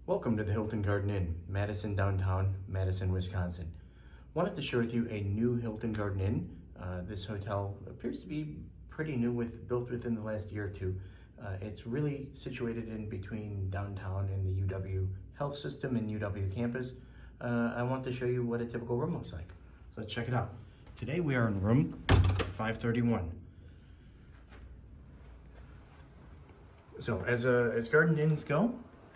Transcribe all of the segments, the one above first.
Welcome to the Hilton Garden Inn, Madison, downtown, Madison, Wisconsin. Wanted to share with you a new Hilton Garden Inn. This hotel appears to be pretty new, built within the last year or two. It's really situated in between downtown and the UW health system and UW campus. I want to show you what a typical room looks like. So let's check it out. Today we are in room 531. So as garden inns go,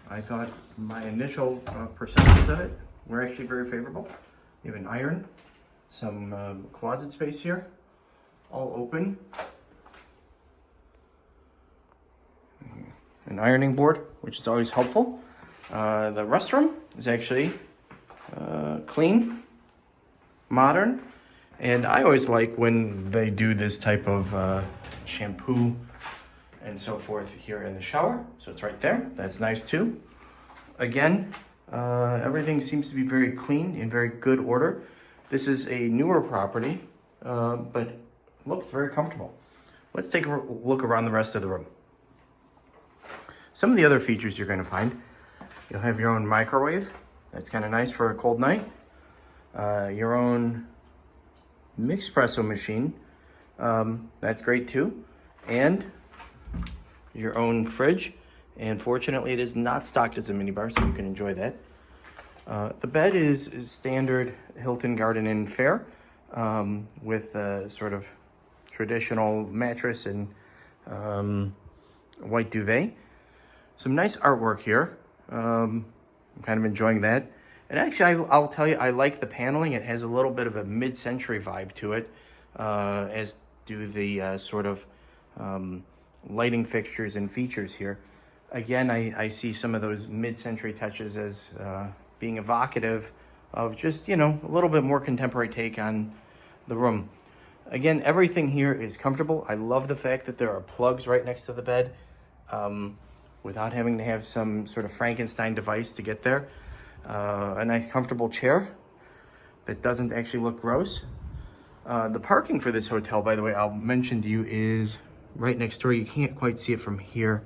I thought my initial perceptions of it were actually very favorable. You have an iron, some closet space here, all open. An ironing board, which is always helpful. The restroom is actually clean, modern, and I always like when they do this type of shampoo and so forth here in the shower. So it's right there. That's nice too. Again, everything seems to be very clean, in very good order. This is a newer property, but looks very comfortable. Let's take a look around the rest of the room. Some of the other features you're going to find, you'll have your own microwave. That's kind of nice for a cold night. Your own mixed espresso machine. That's great too. And your own fridge, and fortunately it is not stocked as a minibar, so you can enjoy that. The bed is standard Hilton Garden Inn fare, with a sort of traditional mattress and white duvet. Some nice artwork here. I'm kind of enjoying that. And actually, I'll tell you, I like the paneling. It has a little bit of a mid-century vibe to it, as do the sort of lighting fixtures and features here. Again, I see some of those mid-century touches as being evocative of just, a little bit more contemporary take on the room. Again, everything here is comfortable. I love the fact that there are plugs right next to the bed, without having to have some sort of Frankenstein device to get there. A nice comfortable chair that doesn't actually look gross. The parking for this hotel, by the way, I'll mention to you, is right next door. You can't quite see it from here.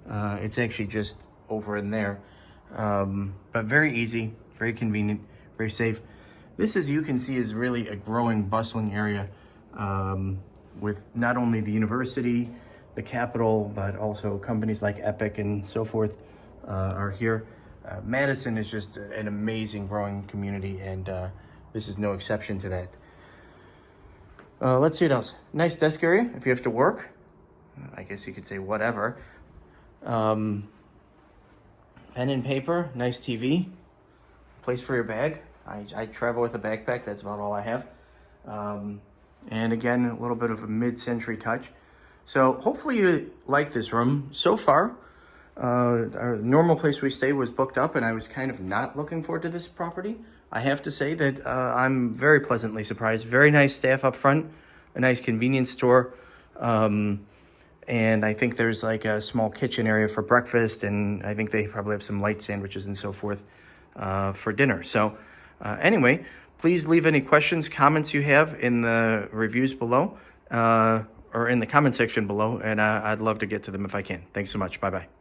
It's actually just over in there. But very easy, very convenient, very safe. This, as you can see, is really a growing, bustling area, with not only the university, the Capitol, but also companies like Epic and so forth are here. Madison is just an amazing growing community, and this is no exception to that. Let's see what else. Nice desk area if you have to work. I guess you could say whatever. Pen and paper, nice TV, place for your bag. I travel with a backpack, that's about all I have. And again, a little bit of a mid-century touch. So hopefully you like this room. So far, our normal place we stayed was booked up, and I was kind of not looking forward to this property. I have to say that I'm very pleasantly surprised. Very nice staff up front, a nice convenience store. And I think there's like a small kitchen area for breakfast, and I think they probably have some light sandwiches and so forth for dinner. So anyway, please leave any questions, comments you have in the reviews below, or in the comment section below, and I'd love to get to them if I can. Thanks so much. Bye-bye.